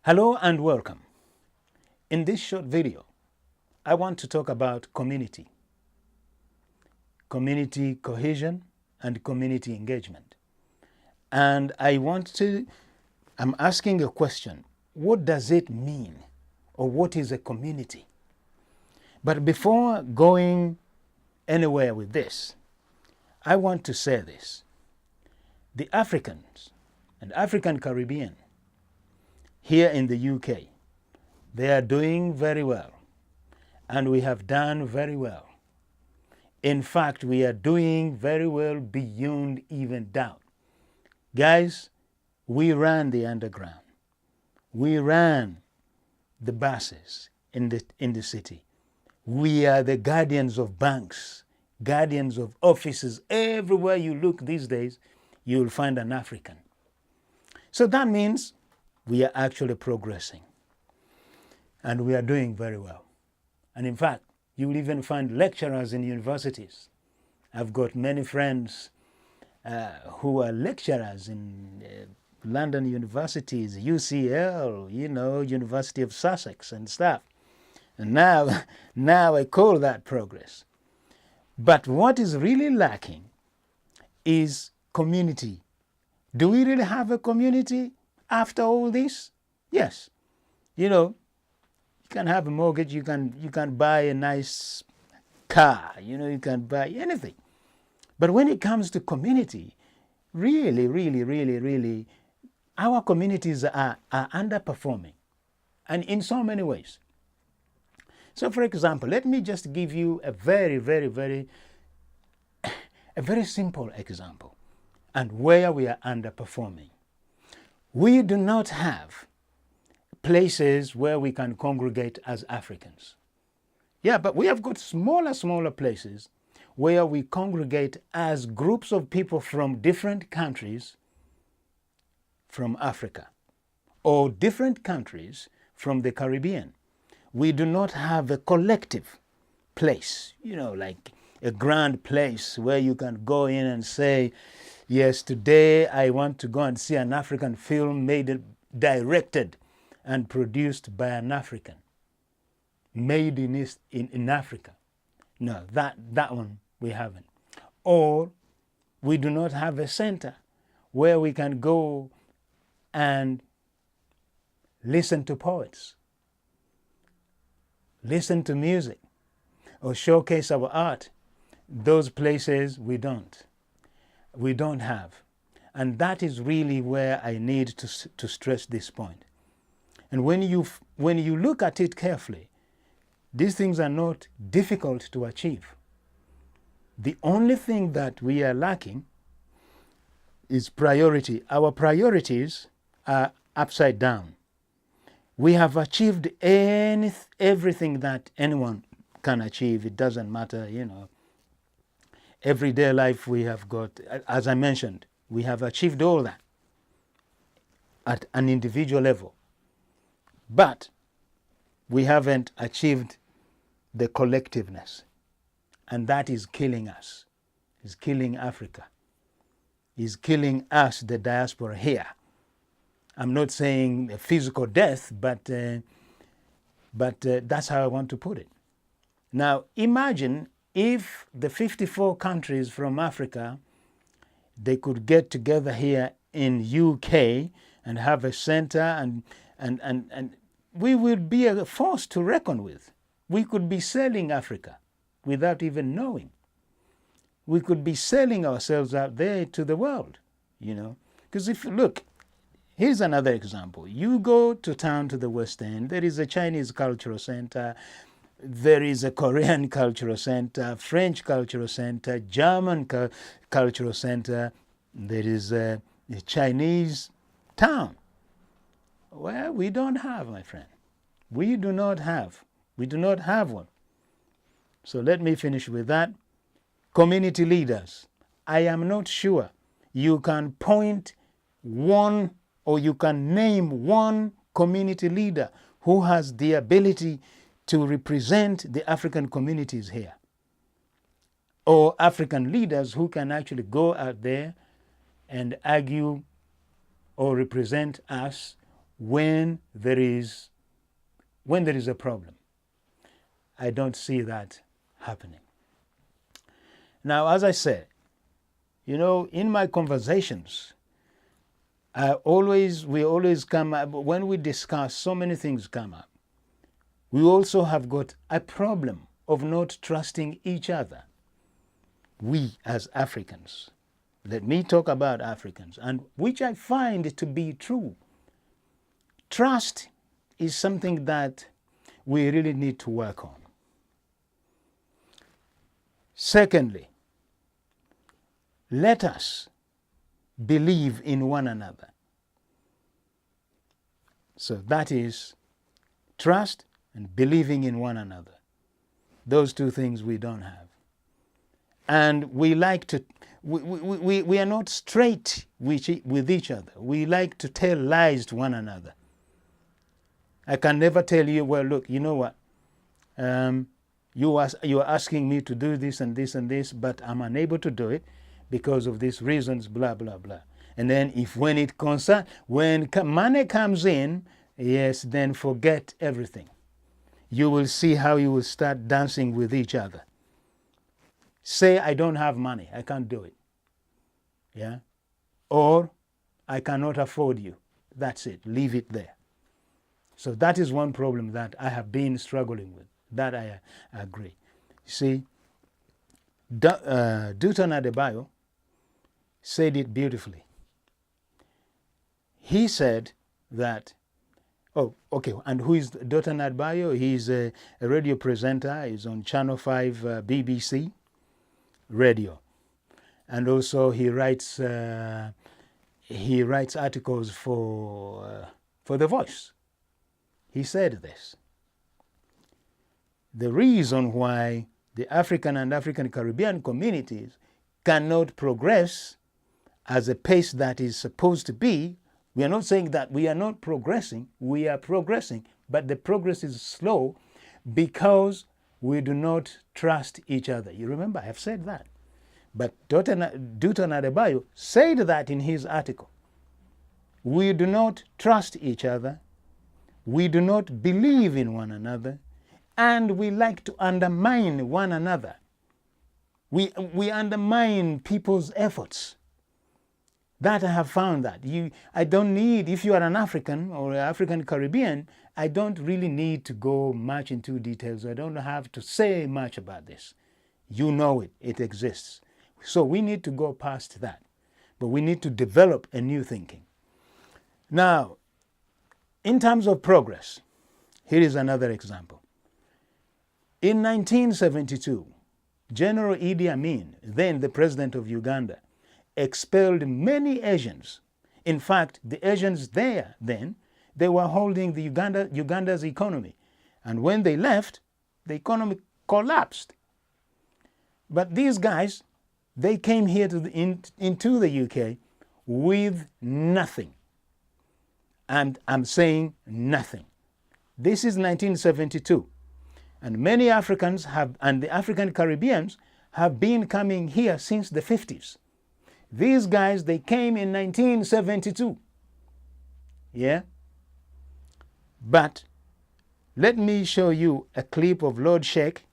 Hello and welcome. In this short video, I want to talk about community cohesion and community engagement. And I'm asking a question. What does it mean? Or what is a community? But before going anywhere with this, I want to say this. The Africans and African Caribbean here in the UK, they are doing very well. And we have done very well. In fact, we are doing very well beyond even doubt. Guys, we ran the underground. We ran the buses in the city. We are the guardians of banks, guardians of offices. Everywhere you look these days, you'll find an African. So that means we are actually progressing. And we are doing very well. And in fact, you will even find lecturers in universities. I've got many friends who are lecturers in London universities, UCL, University of Sussex and stuff. And now I call that progress. But what is really lacking is community. Do we really have a community after all this? Yes. You can have a mortgage, you can buy a nice car, you can buy anything. But when it comes to community, really, our communities are underperforming, and in so many ways. So for example, let me just give you a very simple example and where we are underperforming. We do not have places where we can congregate as Africans. Yeah, but we have got smaller places where we congregate as groups of people from different countries from Africa or different countries from the Caribbean. We do not have a collective place, like a grand place where you can go in and say, yes, today I want to go and see an African film directed and produced by an African, made in Africa. No, that one we haven't. Or we do not have a center where we can go and listen to poets, listen to music, or showcase our art. Those places we don't have. And that is really where I need to stress this point. And when you look at it carefully, these things are not difficult to achieve. The only thing that we are lacking is priority. Our priorities are upside down. We have achieved everything that anyone can achieve. It doesn't matter, Everyday life we have got, as I mentioned, we have achieved all that at an individual level. But we haven't achieved the collectiveness. And that is killing us. It's killing Africa. It's killing us, the diaspora here. I'm not saying a physical death, but that's how I want to put it. Now, imagine if the 54 countries from Africa, they could get together here in UK and have a center and we would be a force to reckon with. We could be selling Africa without even knowing. We could be selling ourselves out there to the world, Because if you look, here's another example. You go to town to the West End, there is a Chinese cultural center, there is a Korean cultural center, French cultural center, German cultural center, there is a Chinese town. Well, we don't have, my friend. We do not have one. So let me finish with that. Community leaders. I am not sure you can point one or you can name one community leader who has the ability to represent the African communities here. or African leaders who can actually go out there and argue or represent us when there is a problem. I don't see that happening. Now, as I said, in my conversations, we always come up, when we discuss, so many things come up. We also have got a problem of not trusting each other. We as Africans, let me talk about Africans, and which I find to be true. Trust is something that we really need to work on. Secondly, let us believe in one another. So that is trust and believing in one another. Those two things we don't have. And we are not straight with each other. We like to tell lies to one another. I can never tell you, well, look, you know what? You are asking me to do this and this and this, but I'm unable to do it because of these reasons, blah, blah, blah. And then when money comes in, yes, then forget everything. You will see how you will start dancing with each other. Say, I don't have money, I can't do it. Yeah? Or, I cannot afford you. That's it, leave it there. So that is one problem that I have been struggling with. That I agree. You see, Dutton Adebayo said it beautifully. He said that, and who is Dutton Adebayo? He's a radio presenter. He's on Channel 5 BBC radio. And also he writes articles for The Voice. He said this: the reason why the African and African Caribbean communities cannot progress as a pace that is supposed to be, we are not saying that we are not progressing, we are progressing, but the progress is slow because we do not trust each other. You remember, I have said that. But Dutton Adebayo said that in his article. We do not trust each other, we do not believe in one another, and we like to undermine one another. We undermine people's efforts. That I have found that. I don't need, if you are an African or an African Caribbean, I don't really need to go much into details. I don't have to say much about this. You know it, it exists. So we need to go past that. But we need to develop a new thinking. Now, in terms of progress, here is another example. In 1972, General Idi Amin, then the president of Uganda, expelled many Asians. In fact, the Asians there then, they were holding the Uganda's economy. And when they left, the economy collapsed. But these guys, they came here into the UK with nothing. And I'm saying nothing. This is 1972. And many Africans and the African Caribbeans have been coming here since the 50s. These guys, they came in 1972. Yeah? But let me show you a clip of Lord Sheikh.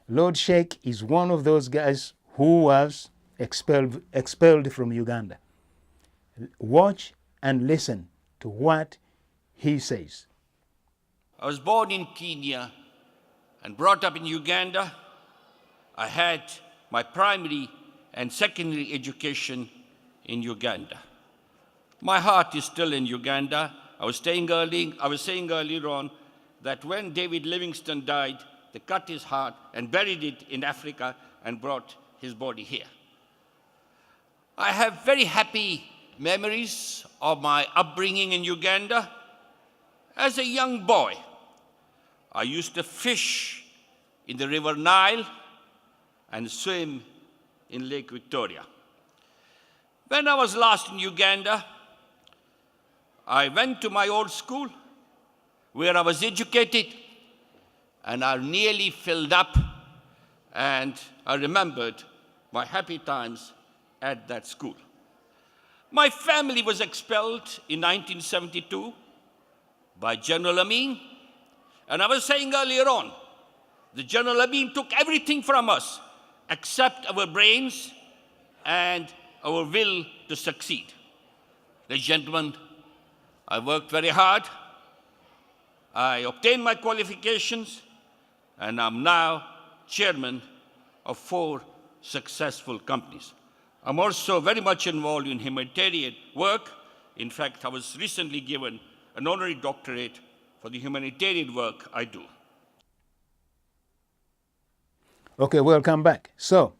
Lord Sheikh is one of those guys who was expelled from Uganda. Watch and listen to what he says. I was born in Kenya and brought up in Uganda. I had my primary and secondary education in Uganda. My heart is still in Uganda. I was saying earlier on that when David Livingstone died, they cut his heart and buried it in Africa and brought his body here. I have very happy memories of my upbringing in Uganda. As a young boy, I used to fish in the River Nile and swim in Lake Victoria. When I was last in Uganda, I went to my old school where I was educated, and I nearly filled up and I remembered my happy times at that school. My family was expelled in 1972 by General Amin, and I was saying earlier on, the General Amin took everything from us except our brains and our will to succeed. Ladies and gentlemen, I worked very hard. I obtained my qualifications, and I'm now chairman of 4 successful companies. I'm also very much involved in humanitarian work. In fact, I was recently given an honorary doctorate for the humanitarian work I do. Okay, welcome back. So,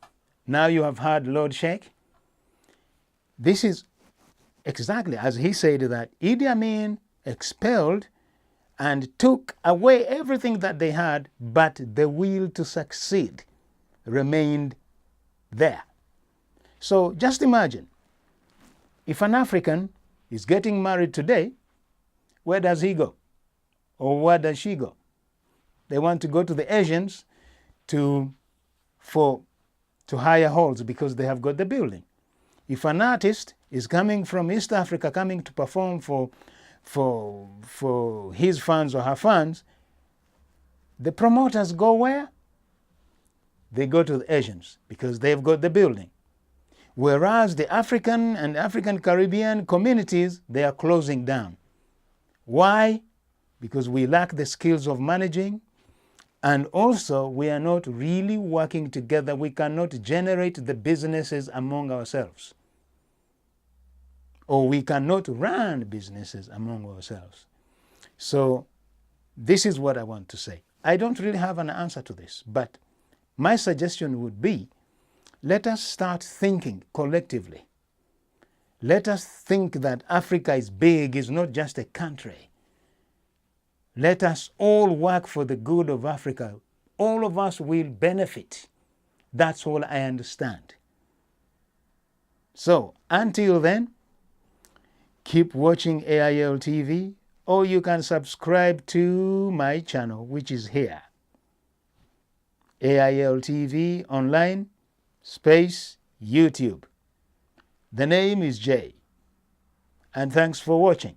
now you have heard Lord Sheikh. This is exactly as he said, that Idi Amin expelled and took away everything that they had, but the will to succeed remained there. So just imagine, if an African is getting married today, where does he go? Or where does she go? They want to go to the Asians to hire halls because they have got the building. If an artist is coming from East Africa, coming to perform for his fans or her fans, the promoters go where? They go to the Asians because they've got the building. Whereas the African and African Caribbean communities, they are closing down. Why? Because we lack the skills of managing, and also we are not really working together. We cannot generate the businesses among ourselves. Or we cannot run businesses among ourselves. So this is what I want to say. I don't really have an answer to this, but my suggestion would be, let us start thinking collectively. Let us think that Africa is big, is not just a country. Let us all work for the good of Africa. All of us will benefit. That's all I understand. So until then, keep watching AILTV, or you can subscribe to my channel, which is here. AILTV online, space, YouTube. The name is Jay. And thanks for watching.